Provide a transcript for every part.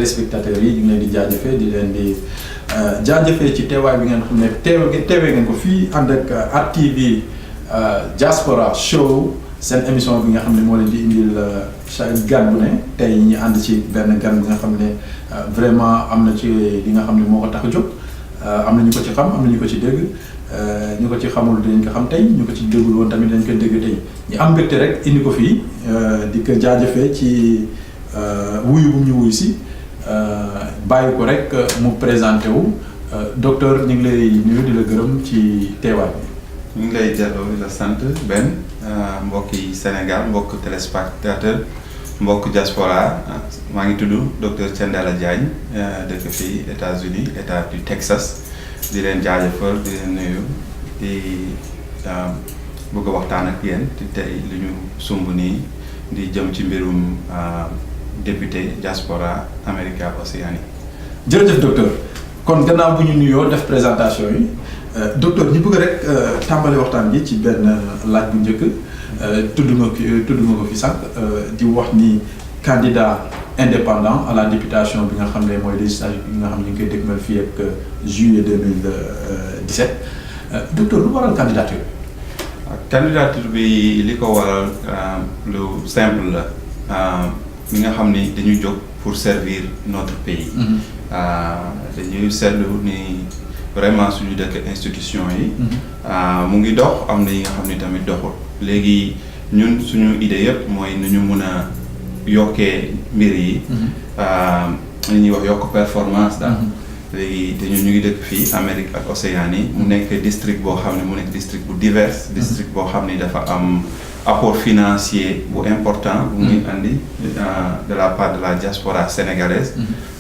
téléspectateurs yi ñu ngi leen di jaajëfee di leen di jaajëfee ci teewaay bi ngeen xam ne teewee ngeen ko fii ànd ak RTV Diaspora Show seen émission bi nga xam ne moo leen di indil chaque gan bu ne tey ñu ànd ci benn gan bi nga xam ne vraiment am na ci li nga xam ne moo ko tax a jóg am na ñu ko ci xam am na ñu ko ci dégg ñu ko ci xamul dinañ ko xam tey ñu ko ci déggul woon tamit dañ ko dégg tey ñu am mbégte rek indi ko fii di ko jaajëfee ci wuyu bu ñu wuyu si bàyyi ko rek mu présenté wu docteur ñu ngi lay nuyu di la gërëm ci teewaay bi. ñu ngi lay jàlloo di la sant benn mbokki Sénégal mbokk téléspectateur mbokk diaspora maa ngi tudd docteur Thiendella Diagne dëkk fii États-Unis état du Texas di leen jaajëfal di leen nuyu di bëgg a waxtaan ak yéen te tey li ñu sumb nii di jëm ci mbirum député diaspora America Océanie. jërëjëf docteur kon gannaaw bu ñu nuyoo def présentation yi docteur ñu bëgg rek tàmbali waxtaan bi ci benn laaj bu njëkk tudd nga ko fi sànq di wax ni candidat indépendant à la députation bi nga xam ne mooy législative bi nga xam ne ñu ngi koy dégmal fii ak juillet 2017 docteur lu waral candidature bi. candidature bi li ko waral lu simple la mi nga xam ni dañu jóg pour servir notre pays. dañuy seetlu ni vraiment suñu dëkk institution yi. mu ngi dox am na yi nga xam ni tamit doxul léegi ñun suñu idée yëpp mooy nu ñu mun a yokkee mbir yi. li ñuy wax yokk performance daal. léegi te ñun ñu ngi dëkk fii Amérique ak Océanie mu nekk district boo xam ne mu nekk district bu divers. district boo xam ni dafa am apport financier bu important. bu muy andi de la part de la diaspora sénégalaise.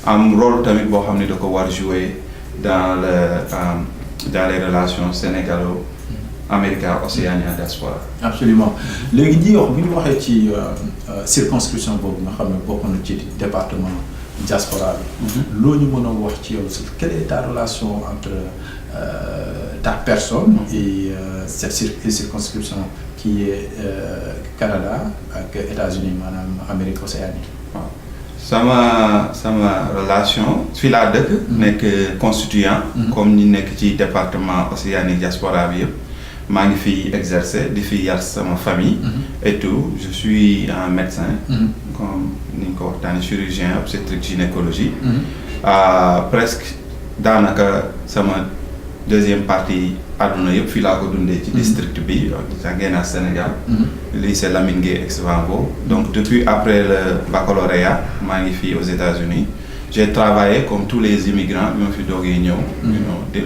am rôle tamit boo xam ne da ko war jouer dans les relations sénégalo-américaine océanie diaspora. absolument léegi ñi wax bu ñu waxee ci circonscription boobu nga xam ne bokk na ci département diaspora bi. loo ñu mën a wax ci yow quelle est ta relation entre ta personne et cette circonscription qui est Canada ak États-Unis maanaam Amérique océanie. sama relation fii laa dëkk nekk constituant comme ñi nekk ci département Océanie diaspora bi yëpp maa ngi fi exercer di fi yar sama famille et tout je suis un médecin comme ni nga ko waxtaanee chirurgien obstétrique gynécologie presque daanaka sama deuxième partie àdduna yëpp fii laa ko dundee ci district bi jàngee naa Sénégal lycée Lamine Gueye Ex-Vanvo donc depuis après le baccalauréat maa ngi fii aux États-Unis j'ai travaillé comme tous les immigrants bi ma fi doogee ñëw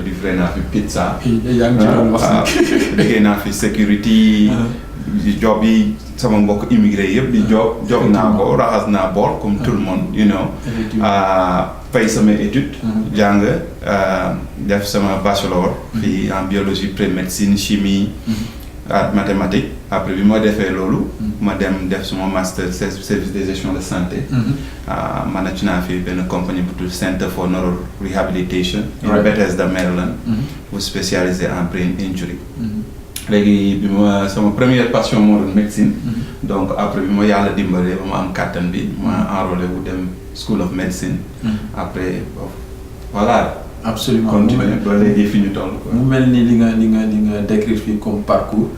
livré naa fi pizza liggéey naa fi sécurité job yi sama mbokk immigré yëpp di job naa ko raxas naa bool comme tout le monde you know fay sama étude jàng def sama bachelor fii en biologie pré-médecine chimie ak mathématique après bi ma defee loolu ma dem def sama master service de gestion de santé manage naa fi benn compagnie bu tudd Center for Neuro Rehabilitation in Bethesda Maryland bu spécialisé en brain injury léegi bi ma sama première passion moo doon médecine donc après bi ma yàlla dimbalee ba ma am kàttan bi ma enrôlé wu dem School of Medicine après voilà absolument continuer ba léegi fi ñu toll quoi. mu mel ni li nga décrire fii comme parcours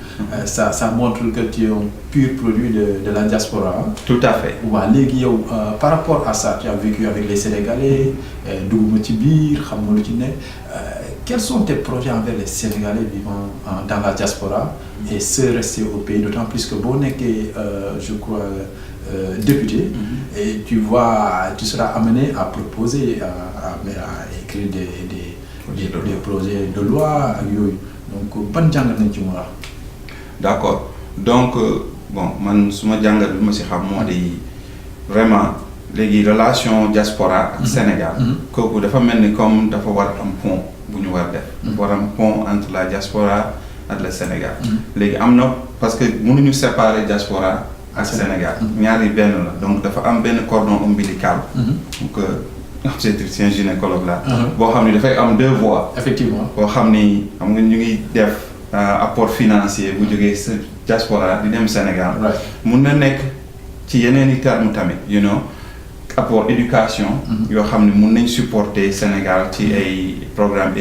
ça montre que tu es un pur produit de la diaspora. tout à fait. waaw léegi yow par rapport à ça tu as vécu avec les Sénégalais dugg nga ci biir xam nga lu ci ne quels sont tes projets envers les Sénégalais vivant dans la diaspora et ceux restés au pays d'autant plus que boo nekkee je crois député et tu seras amené à proposer à écrire des projets de loi ak yooyu donc ban jàngat nañ ci mën a. d'accord donc bon man su ma jàngat bi ma si xam moo di vraiment léegi relation diaspora ak Sénégal kooku dafa mel ni comme dafa war am pont bu ñu war def dafa war am pont entre la diaspora ak le Sénégal léegi am na parce que mënuñu séparer diaspora ak Sénégal ñaari benn la donc dafa am benn cordon ombilical donc obstétricien gynécologue la boo xam ni dafay am deux voies effectivement boo xam ni xam nga ñu ngi def apport financier bu jógee sa diaspora di dem Sénégal mun na nekk ci yeneen i termes tamit you know apport éducation. yoo xam ne mun nañ supporter Sénégal ci ay programme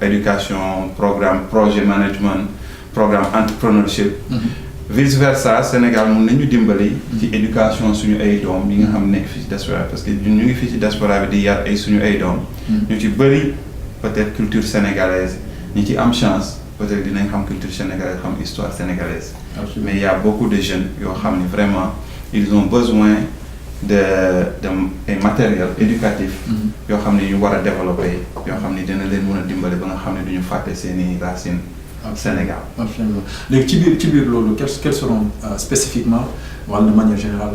éducation programme projet management programme entrepreneurship. vice versa Sénégal mun nañu dimbali. ci éducation suñu ay doom yi nga xam nekk fii ci diaspora parce que ñu ngi fii ci diaspora bi di yar ay suñu ay doom. ñu ci bëri peut-être culture sénégalaise ñi ci am chance peut-être dinañ xam culture sénégalaise xam histoire sénégalaise. mais il y a beaucoup de jeunes yoo xam ne vraiment ils ont besoin de matériel éducatif. yoo xam ne ñu war a développer yoo xam ne dina leen mën a dimbali ba nga xam ne duñu fàtte seeni racines. Sénégal. Absolument. léegi ci biir loolu quelles seront spécifiquement wala de manière générale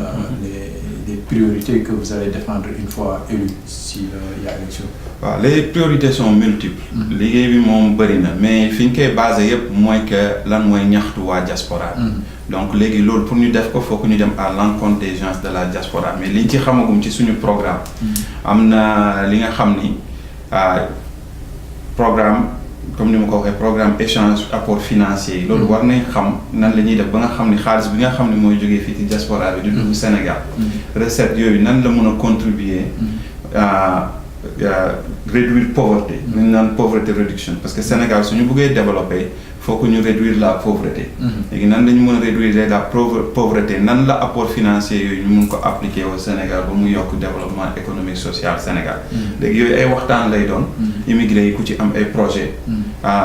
les priorités que vous allez défendre une fois élu s'il y a élection. waaw les priorités sont multiples. liggéey bi moom bëri na mais fi ñu koy basé yëpp mooy que lan mooy ñaxtu waa diaspora. donc léegi loolu pour ñu def ko faut que ñu dem à l'encontre des gens de la diaspora mais liñ ci xamagum ci suñu programme. am na li nga xam ni programme. comme ni ma ko waxee programme échange apport financier yi loolu war nañ xam nan la ñuy def ba nga xam ni xaalis bi nga xam ne mooy jógee fii ci diaspora bi di dugg Sénégal recette yooyu nan la mën a contribuer à réduire pauvreté lu ñu naan pauvreté réduction parce que Sénégal suñu bëggee développer faut que ñu réduire la pauvreté léegi nan la ñu mën a réduire la pauvreté nan la apport financier yooyu ñu mun ko appliquer au Sénégal ba mu yokk développement économique social Sénégal léegi yooyu ay waxtaan lay doon immigré yi ku ci am ay projet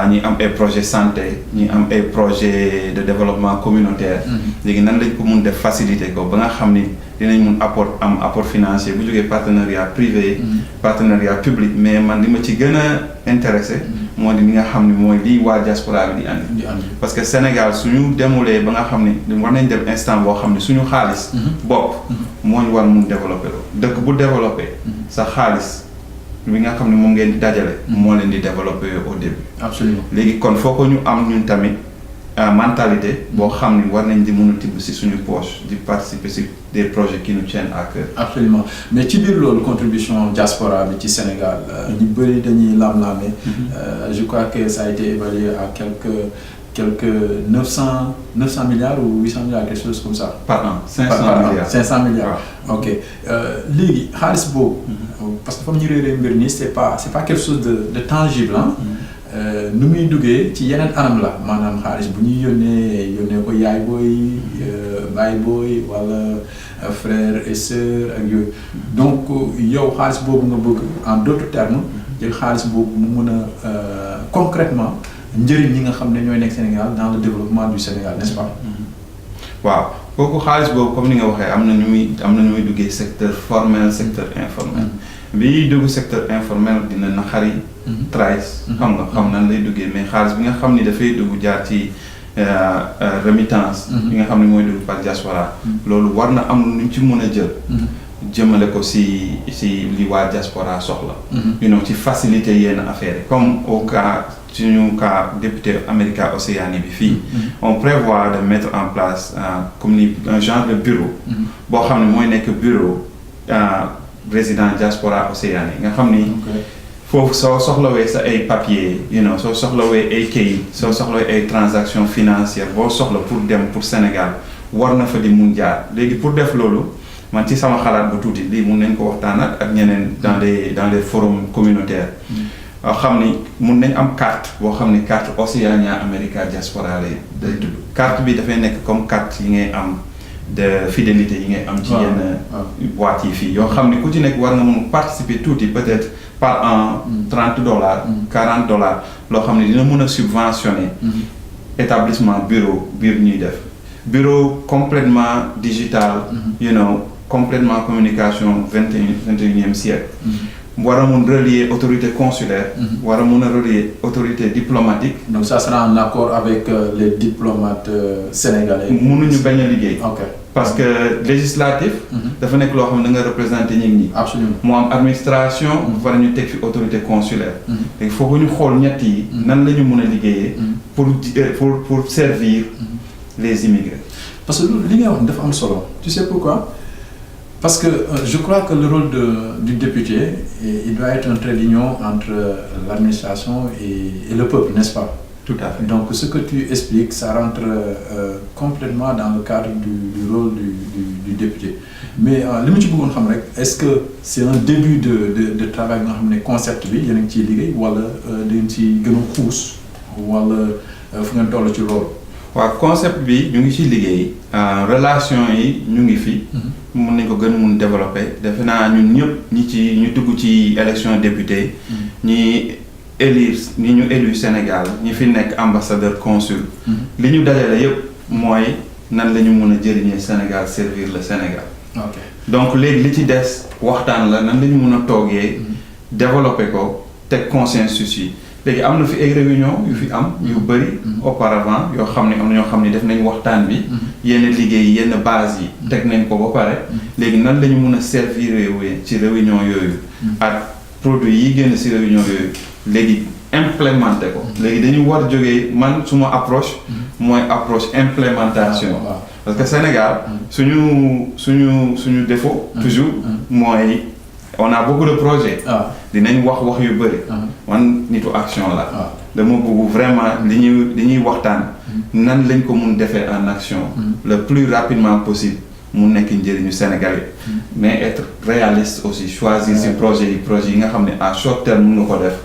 ñi am ay projet santé ñi am ay projet de développement communautaire léegi nan lañ ko mun def faciliter ko ba nga xam ni dinañ mun apport financier bu jógee partenariat privé partenariat public mais man li ma ci gën a intéressé moo di li nga xam ne mooy lii waa diaspora bi di andi parce que Sénégal suñu demulee ba nga xam ne war nañ dem instant boo xam ne suñu xaalis bopp moo ñu war mun développé loo dëkk bu développé sa xaalis bi nga xam ne moom ngeen di dajale moo leen di développé au début absolument léegi kon foo ko ñu am ñun tamit mentalité boo xam ni war nañ di mën a tibb si suñu poche di participer si des projets qui nous tiennent à cœur. absolument mais ci biir loolu contribution diaspora bi ci Sénégal ñu bëri dañuy lam-laame je crois que ça a été évalué à quelques 900 milliards ou 800 milliards quelque chose comme ça. par an 500 milliards 500 milliards. ok léegi xaalis boobu. parce que comme ñu réeree mbir nii c'est pas quelque chose de tangible ah. nu muy duggee ci yeneen anam la maanaam xaalis bu ñuy yónnee ko yaay booy baay booy wala frère et sœur ak yooyu donc yow xaalis boobu nga bëgg en d'autres termes jël xaalis boobu mu mën a concrètement njëriñ ñi nga xam ne ñooy nekk Sénégal dans le développement du Sénégal n'est-ce pas. waaw kooku xaalis boobu comme ni nga waxee am na ñu muy duggee secteur formel secteur informel. bi dugg secteur informel dina naxari. trace xam nan lay duggee mais xaalis bi nga xam ni dafay dugg jaar ci remittance. bi nga xam ne mooy dugg par diaspora. loolu war na am lu ñu ci mën a jël. jëmale ko si li waa diaspora soxla. ci faciliter yenn affaires comme au cas suñu cas député America Océanie bi fii. on prévoit de mettre en place comme ni un genre de bureau. boo xam ne mooy nekk bureau résident diaspora Océanie nga xam ni. foofu soo soxlawee sa ay papier soo soxlawee ay kayit soo soxlawee ay transactions financières boo soxla pour dem pour Sénégal war na fa di mun jaar léegi pour def loolu man ci sama xalaat bu tuuti lii mun nañ ko waxtaan ak ñeneen dans les forums communautaires. xam ni mun nañ am carte boo xam ni carte Oceania America Diaspora lay tudd carte bi dafay nekk comme carte yi ngay am de fidélité yi ngay am ci yenn boîte yi fii yoo xam ni ku ci nekk war nga mun participer tuuti peut-être par an $30 $40 loo xam ne dina mën a subventionner établissement bureau biir ñuy def bureau complètement digital complètement communication 21e siècle war a mun relier autorité consulaire war a mun a relier autorité diplomatique donc ça sera en accord avec les diplomates sénégalais mënuñu bañ a liggéey ok parce que législatif dafa nekk loo xam ne da nga représenter ñi absolument moo am administration war ñu teg fi autorité consulaire léegi foofu ñu xool ñett yi nan la ñu mën a liggéeyee pour servir les immigrés parce que li ngay wax dafa am solo tu sais pourquoi parce que je crois que le rôle du député il doit être un trait d'union entre l'administration et le peuple n'est-ce pas Tout à fait. Donc ce que tu expliques, ça rentre complètement dans le cadre du rôle du député. Mais li ma ci bëggoon xam rek est-ce que c'est un début de travail nga xam ne concept bi yéen a ngi ciy liggéey wala da ngeen ci gën a xuus wala fu ngeen toll ci loolu. waaw concept bi ñu ngi ci liggéey relation yi ñu ngi fi. mun nañ ko gën a mun développer defe naa ñun ñëpp ñu dugg ci élection député. ñi ñu élu Sénégal ñi fi nekk ambassadeur consul. li ñu dajale yëpp mooy nan la ñu mun a jëriñee Sénégal servir le Sénégal. ok donc léegi li ci des waxtaan la nan la ñu mun a toogee. développer ko teg consensus yi. léegi am na fi ay réunion yu fi am yu bëri auparavant yoo xam ne am na ñoo xam ne def nañ waxtaan bi yenn liggéey yenn base yi teg nañ ko ba pare léegi nan la ñu mun a servir ci réunion yooyu ak produit yi génn ci réunion yooyu léegi implémenter ko léegi dañu war jógee man suma approche mooy approche implémentation parce que Sénégal suñu défaut toujours mooy on a beaucoup de projets. dinañ wax yu bëri. man nitu action la. dama bëgg vraiment li ñuy waxtaan. nan lañ ko mun defee en action. le plus rapidement possible mu nekk njëriñu Sénégalais. mais être réaliste aussi choisir si projet yi nga xam ne à short terme mun nga ko def.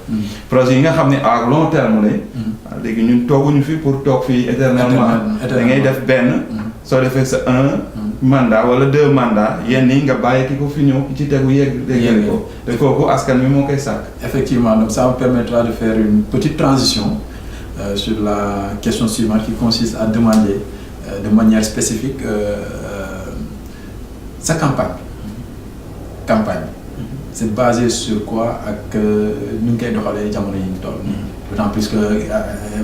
projet yi nga xam ne à long terme la. léegi ñun tooguñu fi pour toog fii éternellement. da ngay def benn. soo defee sa mandat wala 2 mandats yenn yi nga bàyyi ki ko fi ñëw ki ci tegu yegg ko te kooku askan mi moo koy sàkk. Effectivement, donc ça me permettra de faire une petite transition sur la question suivante qui consiste à demander de manière spécifique sa campagne. C'est basé sur quoi ak nu ngi koy doxalee jamono yi ñu toll nii. D'autant plus que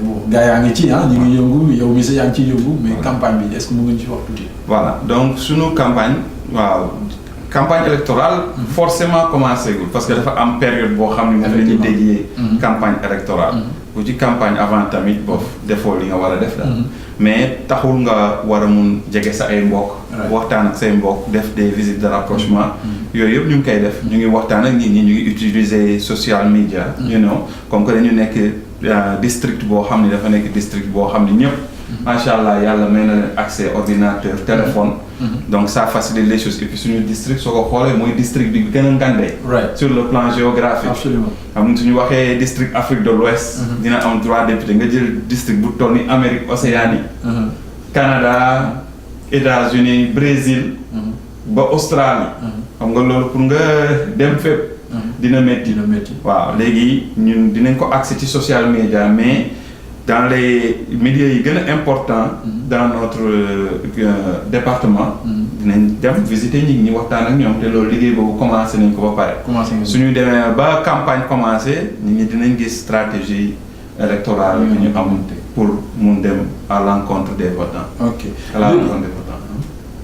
bon gars yaa ngi ci ñu ngi yëngu yow mi sax yaa ngi ciy yëngu mais campagne bi est-ce que mën nga ci wax tuuti. voilà donc sunu campagne électorale forcément commencé gul parce que dafa am période boo xam ne moom la ñuy dédié campagne électorale. bu ci campagne avant tamit boof defoo li nga war a def daal. mais taxul nga war a mun jege sa ay mbokk. waxtaan ak say mbokk def des visites de rapprochement. yooyu yëpp ñu ngi koy def ñu ngi waxtaan ak nit ñi ñu ngi utiliser social media. you know comme que dañu nekk district boo xam ne dafa nekk district boo xam ne ñëpp. macha allah yàlla may na leen accès ordinateur téléphone. donc ça facilite les choses et puis suñu district soo ko xoolee mooy district bi gën a ngandee. sur le plan géographique. absolument xam suñu waxee district Afrique de l'Ouest dina am 3 députés nga jël district bu toll ni Amérique Océanie. Canada États-Unis Brésil. ba Australie. xam nga loolu pour nga dem fépp. dina métti waaw léegi ñun dinañ ko accès ci social media mais. dans les milieux yi gën a important dans notre département dinañ dem visiter ñi waxtaan ak ñoom te loolu liggéey boobu commencé nañ ko ba pare suñu demee ba campagne commencé ñi dinañ gis stratégie électorale yi ñu am pour mun dem à l'encontre des votants. ok à la rencontre des votants.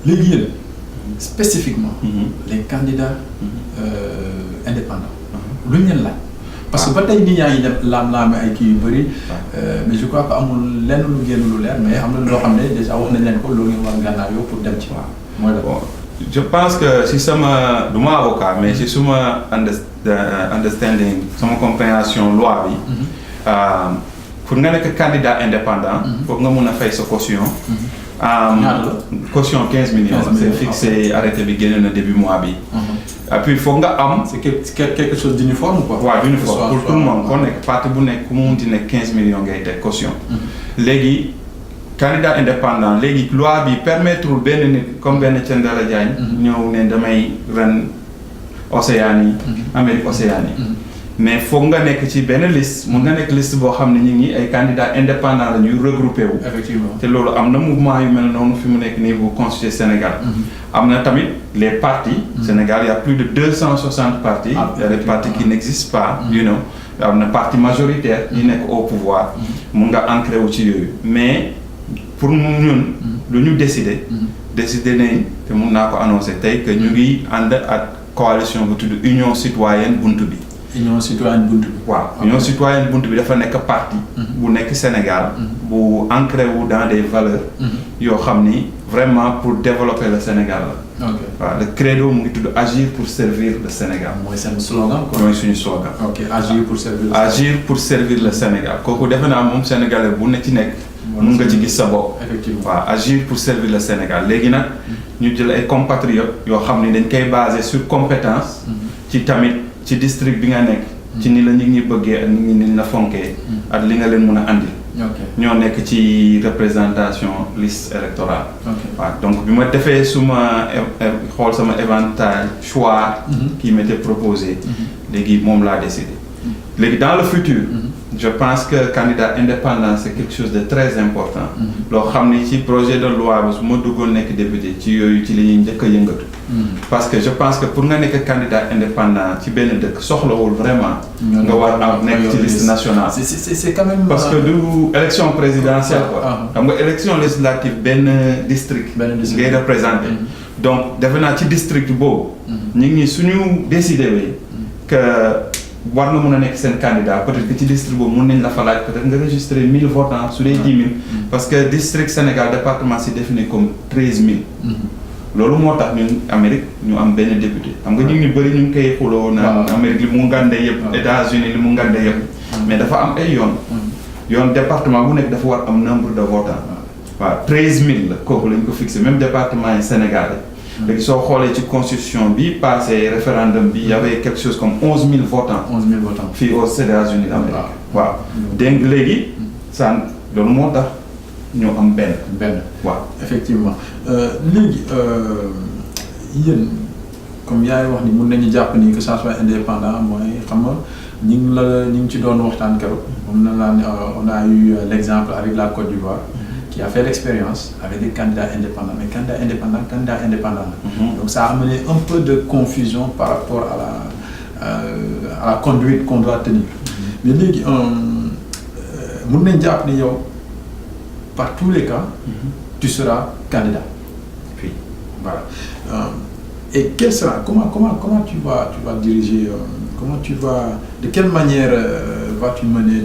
léegi yéen spécifiquement les candidats indépendants lu ñu leen laaj parce que ba tey nit ñaa ngi def laam-laame ay kii yu bëri mais je crois que amul lenn lu génn lu leer mais am na loo xam ne déjà wax nañ leen ko loolu ngeen war gànnaaw yow pour dem ci mooy la bon je pense que si sama du ma avocat mais si suma understanding sama compréhension loi bi pour nga nekk candidat indépendant foog nga mun a fay sa caution caution 15 millions c'est fixé arrêté bi génne na début mois bi et puis foog nga am. c'est quelque chose d'uniforme quoi. waaw uniforme pour tout le monde ko nekk parti bu nekk ku mu munti nekk 15 millions ngay teg caution. léegi candidat indépendant léegi loi bi permettre benn nit comme benn Thiendella Diagne. ñëw ne damay ren Océanie. Amérique Océanie. mais foog nga nekk ci benn liste mun nga nekk liste boo xam ne ñu ngi ay candidats indépendants la ñuy regroupé wu. effectivement te loolu am na mouvement yu mel noonu fi mu nekk nii bu constitué Sénégal. am na tamit les partis. Sénégal il y a plus de 260 partis. Il y a des partis qui n'existent pas. you know am na parti majoritaire. yi nekk au pouvoir. mun nga ancré wu ci yooyu mais pour ñun. lu ñu décider nañ te mun naa ko annoncer tey que ñu ngi ànd ak coalition bu tudd Union Citoyenne Buntu Bi. Union Citoyenne Buntu Bi. waaw Union Citoyenne Buntu Bi dafa nekk parti. bu nekk Sénégal. bu ancré wu dans des valeurs. yoo xam ni vraiment pour développer le Sénégal la. ok waaw le credo mu ngi tudd agir pour servir le Sénégal. mooy seen slogan quoi. mooy suñu slogan. ok agir pour servir. agir pour servir le Sénégal kooku defe naa moom sénégalais bu ne ci nekk. mun nga ci gis sa bopp. effectivement waaw agir pour servir le Sénégal léegi nag ñu jël ay compatriotes yoo xam ni dañ koy basé sur compétence. ci tamit ci district bi nga nekk. ci ni la nit ñi bëggee ak nit ñi la fonkee. ak li nga leen mun a andil. ñoo nekk ci représentation liste électorale. waaw donc bi ma defee suma xool sama éventail choix. qui m'était proposé. léegi moom laa décidé. léegi dans le futur. je pense que candidat indépendant c'est quelque chose de très important. loo xam ni ci projet de loi bi su ma duggoon nekk député ci yooyu ci li ñuy njëkk a yëngatu. parce que je pense que pour nga nekk candidat indépendant ci benn dëkk soxlawul vraiment. nga war a nekk ci liste nationale. c'est quand même. parce que du élection présidentielle quoi. xam nga élection législative benn district. ngay représenté. donc defe naa ci district boobu. ñu ngi suñu décidé wi que. war nga mën a nekk seen candidat peut-être que ci district boobu mën nañ la fa laaj peut-être nga enregistrer 1000 votants su dee 10 000. parce que district Sénégal département c'est défini comme 13 000. loolu moo tax ñun Amérique ñu am benn député xam nga ñu bëri ñu ngi koy xuloo naan Amérique li mu ngande yëpp. États-Unis li mu ngande yëpp. mais dafa am ay yoon département bu nekk dafa war am nombre de votants. waaw 13 000 la kooku lañ ko fixé même département yi Sénégal léegi soo xoolee ci constitution bi passé référendum bi y avait quelque chose comme 11 000 votants. 11 000 votants fii aux États-Unis d'Amérique. waaw dégg nga léegi sànq loolu moo tax ñu am benn. waaw effectivement léegi yéen comme yaay wax ni mun nañu jàpp ni que ça soit indépendant mooy xam nga ñu ngi ci doon waxtaan keroog moom na laa on a eu l'exemple avec la Côte d'Ivoire. qui a fait l'expérience avec des candidats indépendants mais candidat indépendant donc ça a amené un peu de confusion par rapport à la conduite qu'on doit tenir mais léegi mun nañ jàpp ni yow par tous les cas tu seras candidat oui voilà et quel sera comment tu vas diriger de quelle manière vas-tu mener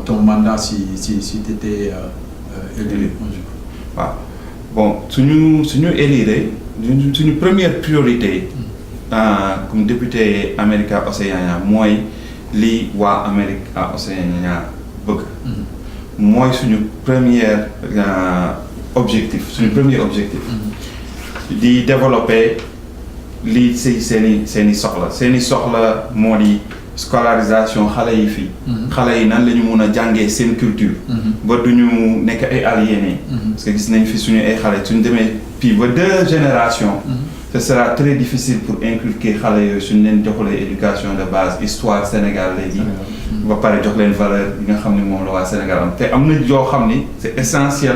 ton mandat si tu étais élire waaw bon suñu élire suñu première priorité comme député America Oceania mooy li waa America Oceania bëgg mooy suñu premier objectif di développer li seeni soxla moo di scolarisation xale yi fii xale yi nan la ñu mun a jàngee seen culture ba duñu nekk ay aliénés parce que gis nañ fi suñu ay xale suñu demee fii ba 2 générations ce sera très difficile pour inculquer xale yooyu suñu leen joxulee éducation de base histoire Sénégal léegi ba pare jox leen valeur bi nga xam ne moom la waa Sénégal am te am na yoo xam ni c'est essentiel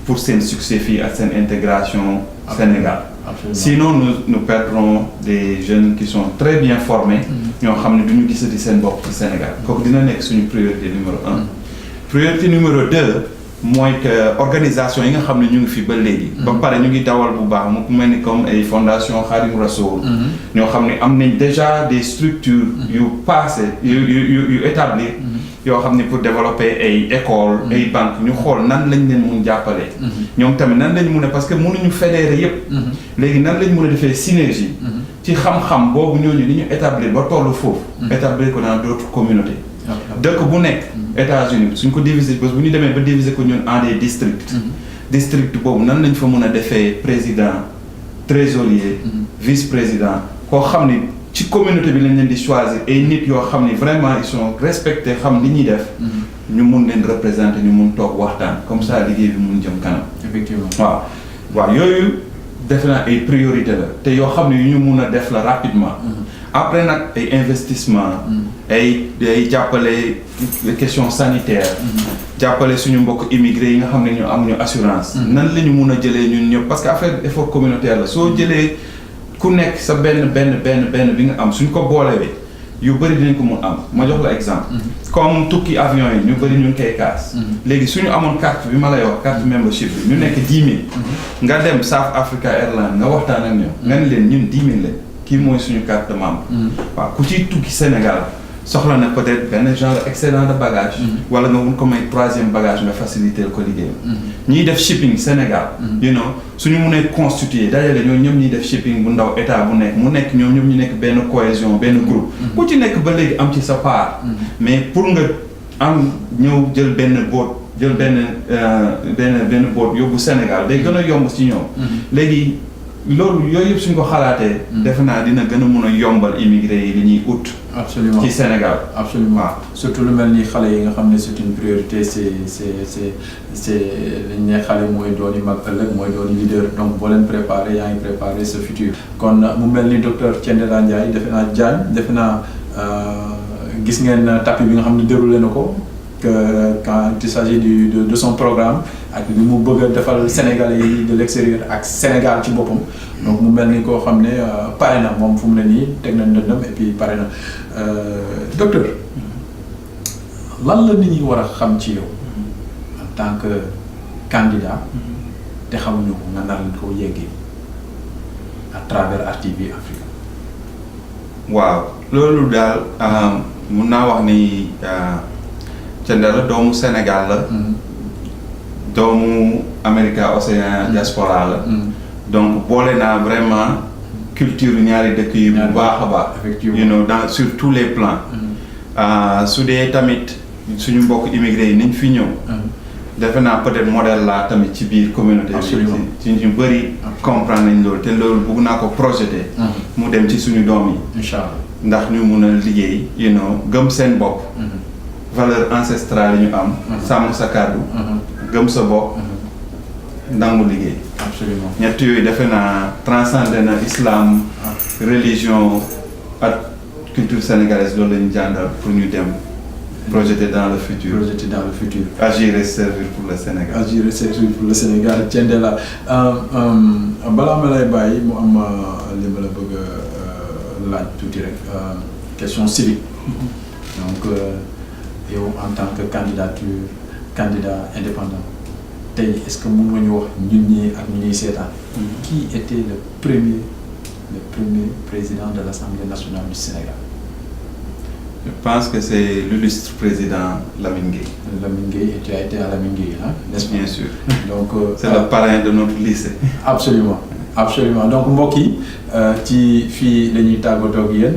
pour seen succès fii ak seen intégration Sénégal. Absolument. Sinon nous perdrons des jeunes qui sont très bien formés ñoo xam ne du ñu gisati seen bopp ci Sénégal kooku dina nekk suñu priorité numéro 1 priorité numéro 2 mooy que organisation yi nga xam ne ñu ngi fi ba léegi ba pare ñu ngi dawal bu baax mu mel ni comme ay fondation Khadim Rassoul ñoo xam ne am nañ déjà des structures yu passé yu établir yoo xam ne pour développer ay écoles ay banques ñu xool nan lañ leen mun jàppalee ñoom tamit nan lañ mun a parce que mënuñu fédérer yépp léegi nan lañ mun a defee synergie ci xam-xam boobu ñooñu li ñu établir ba tollu foofu établir ko dans d'autres communautés dëkk bu nekk États-Unis suñ ko diviser parce que bu ñu demee ba diviser ko ñun en des districts district boobu nan lañ fa mun a defee président trésorier vice-président koo xam ni ci communauté bi lañ leen di choisir ay nit yoo xam ni vraiment ils sont respectés xam li ñuy def ñu mun leen représenter ñu mun toog waxtaan comme ça liggéey bi mun jëm kanam effectivement waaw yooyu def na ay priorité la te yoo xam ne yu ñu mun a def la rapidement après nag ay investissement ay jàppale question sanitaire jàppale suñu mbokk immigré yi nga xam ne ñu am ñu assurance nan la ñu mun a jëlee ñun ñëpp parce que affaire effort communautaire la soo jëlee ku nekk sa benn bi nga am suñ ko boolewee yu bëri dinañ ko mun am ma jox la exemple comme tukki avion yi ñu bëri ñu ngi koy kaas léegi suñu amoon carte bi ma lay wax carte membership bi ñu nekk 10 000 nga dem South Africa Airlines nga waxtaan ak ñoom nga ne leen ñun 10 000 la kii mooy suñu carte de membre waaw ku ciy tukki Sénégal soxla na peut-être benn genre excédent de bagage. wala nga mun ko may troisième bagage nga faciliter ko liggéeyam. ñiy def shipping Sénégal. you know suñu mënee constituer dajale ñoom ñoom ñuy def shipping bu ndaw état bu nekk mu nekk ñoom ñoom ñu nekk benn cohésion benn groupe. ku ci nekk ba léegi am ci sa part. mais pour nga am ñëw jël benn boot jël benn boot yóbbu Sénégal day gën a yomb ci ñoom. léegi loolu yooyu yëpp suñ ko xalaatee. defe naa dina gën a mun a yombal immigré yi li ñuy ut. absolument ci Sénégal. absolument surtout lu mel ni xale yi nga xam ne c'est une priorité c'est liñ ne xale mooy doon yi mag ëllëg mooy doon leader donc boo leen préparé yaa ngi préparé ce futur. kon mu mel ni docteur Thiendella Ndiaye defe naa gis ngeen tapis bi nga xam ne déroulé na ko que quand il s'agit de son programme ak li mu bëgg a defal Sénégalais yi de l'extérieur ak Sénégal ci boppam. donc mu mel ni koo xam ne pare na moom fu mu ne nii teg na ndëndam et puis pare na docteur lan la nit ñi war a xam ci yow en tant que candidat te xamuñu ko nga nar leen koo yeggee à travers RTV Africa. waaw loolu daal mun naa wax ni Thiendella doomu Sénégal la. doomu America Océan diaspora la. donc boole naa vraiment culture ñaari dëkk yi bu baax a baax. effectivement you know sur tous les plans. su dee tamit suñu mbokk immigré yi nañ fi ñëw. defe naa peut-être modèle la tamit ci biir communauté bi. ci ñu bëri comprendre nañ loolu te loolu bëgg naa ko projeté. mu dem ci suñu doom yi. incha allah ndax ñu mun a liggéey you know gëm seen bopp. valeur ancestrale yi ñu am. sàmm sa kàddu. gëm sa bopp. nangu liggéey. absolument ñett yooyu defe naa transcender na islam. religion ak culture sénégalaise loolu la ñu jàngal pour ñu dem projeter dans le futur. projeter dans le futur. agir et servir pour le Sénégal. agir et servir pour le Sénégal Thiendella balaa ma lay bàyyi mu am li ma la bëgg a laaj tuuti rek question civique. donc yow en tant que candidat indépendant tey est-ce que mën nga ñu wax ñun ñii ak ñu ñuy seetaan. qui était le premier président de l'Assemblée nationale du Sénégal. Je pense que c'est l'illustre président Lamine Gueye. Lamine Gueye, et tu as été à Lamine Gueye, hein, n'est-ce pas? Bien sûr. Donc, c'est le parrain de notre lycée. Absolument. Absolument. Donc mbokk yi ci fii la ñuy tàggatoo ak yéen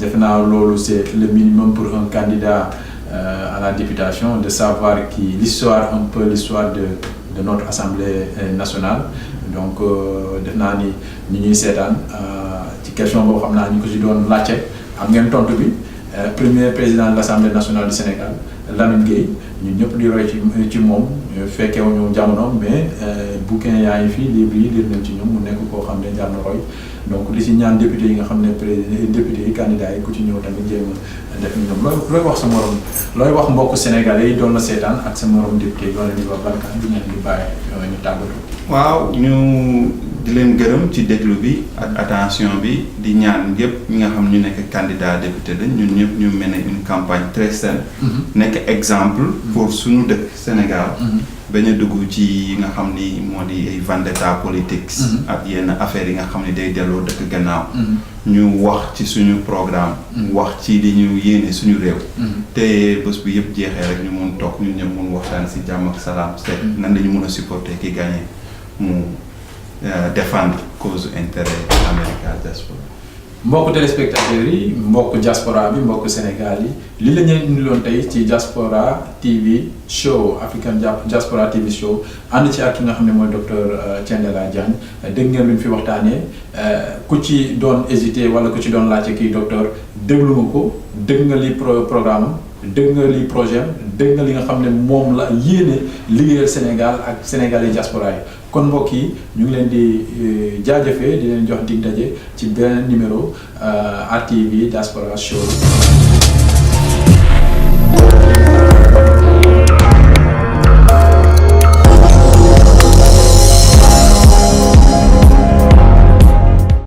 defe naa loolu c'est le minimum pour un candidat à la députation de savoir l'histoire un peu l'histoire de notre Assemblée nationale. Donc def naa ni ñi ñuy seetaan ci question boo xam naa ñu ko ci doon laajte am ngeen tontu bi. Premier président de l'Assemblée nationale du Sénégal Lamine Gueye ñun ñëpp di roy ci moom fekkewuñu jamono mais bouquin yaa ngi fii livre yi lire nañ ci ñoom mu nekk koo xam ne jar na roy donc li ci ñaan député yi nga xam ne député yi candidats yi ku ci ñëw tamit jéem a def ni ñoom looy wax sa morom looy wax mbokk sénégalais yi doon la seetaan ak sa morom député yi wala di wax barka di ngeen di bàyyi ñu tàggatoo. waaw ñu di leen gërëm ci déglu bi ak attention bi di ñaan yëpp ñi nga xam ñu nekk candidat député lañ ñun ñëpp ñu mën une campagne très saine. nekk exemple pour suñu dëkk Sénégal. bañ a dugg ci yi nga xam ni moo di ay vendetta politique. ak yenn affaires yi nga xam ni day delloo dëkk gannaaw. ñu wax ci suñu programme. wax ci li ñu yéene suñu réew. te bés bi yëpp jeexee rek ñu mun toog ñun ñëpp mun waxtaan si jàmm ak salaam seet nan la ñu mun a supporter ki gagné mu. Défendre cause intérêt America diaspora. mbokk téléspectateurs yi mbokk diaspora bi mbokk Sénégal yi li la ñu indiloon tey ci Diaspora TV show African Diaspora TV show ànd ci ak ki nga xam ne mooy docteur Thiendella Diagne dégg ngeen lu ñu fi waxtaanee ku ci doon hésité wala ku ci doon laajte kii docteur déglu nga ko dégg nga li programme dégg nga li projet dégg nga li nga xam ne moom la yéene liggéeyal Sénégal ak sénégalais diaspora yi kon mbokk yi ñu ngi leen di jaajëfee di leen jox dig daje ci benn numéro RTV Diaspora Show.